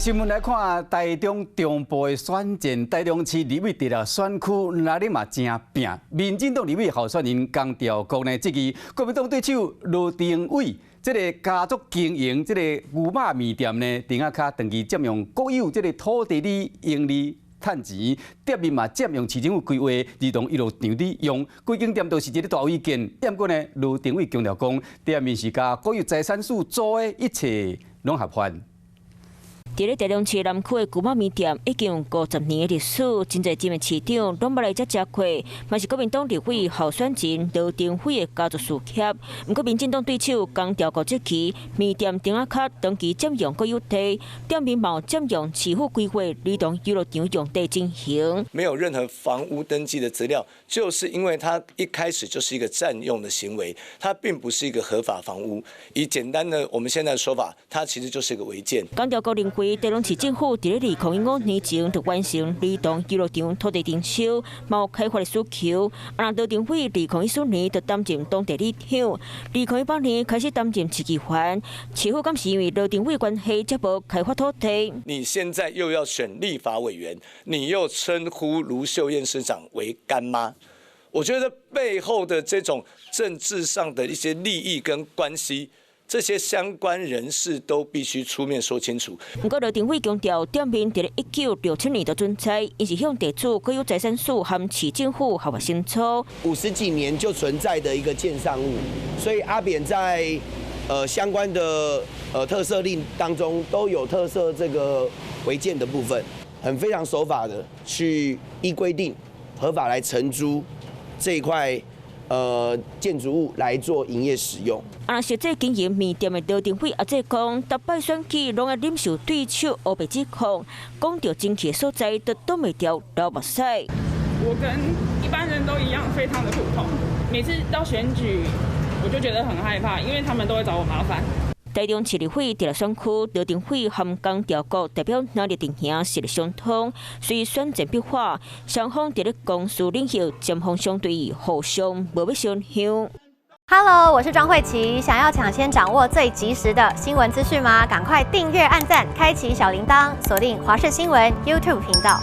新闻来看，台中中部的选战，台中市立委伫了选区哪里嘛真拼。民进党立委候选人江兆国呢，这个国民党对手罗定伟，这个家族经营这个牛肉面店呢，顶下卡长期占用国有这个土地的盈利趁钱，店面嘛占用市政府规划儿童游乐场的用，规间店都是一个大违建。不过呢，罗定伟强调讲，店面是甲国有财产署租的，一切拢合法。伫咧台中市南区的牛肉面店已经有50年的历史，真侪知名市长拢捌来遮食过，嘛是国民党立委候选人罗定伟的家族事业。不过民进党对手江兆国这期面店顶下卡长期占用国有地，店面嘛占用市府规划儿童游乐场用地进行，没有任何房屋登记的资料，就是因为它一开始就是一个占用的行为，它并不是一个合法房屋。以简单的我们现在的说法，它其实就是一个违建。江兆国认为。台中市政府伫咧2005年前就完成儿童游乐场土地征收，冇开发的需求。罗定伟2014年就担任当地里长，2018年开始担任市议员。市府敢是因为罗定伟关系才无开发土地？你现在又要选立法委员，你又称呼卢秀燕市长为干妈，我觉得背后的这种政治上的一些利益跟关系。这些相关人士都必须出面说清楚。不过罗定伟强调，店面伫1967年就存在，伊是向地主国有财产署和市政府合法申诉。50几年就存在的一个建商物，所以阿扁在相关的特色令当中都有特色这个违建的部分，非常守法的去依规定合法来承租这一块。建筑物来做营业使用。实际经营面店的罗定伟也讲，逐摆选举拢要忍受对手黑白指控，讲到争气的所在，都挡袂掉流目屎。我跟一般人都一样，非常的普通。每次到选举，我就觉得很害怕，因为他们都会找我麻烦。台中市立委伫了选区，罗定伟和江兆国代表哪里阵营实力相同，随选战变化，双方伫咧公司领域针锋相对，互相无要相向。Hello， 我是庄慧琪。想要抢先掌握最及时的新闻资讯吗？赶快订阅、按赞、开启小铃铛，锁定华视新闻 YouTube 频道。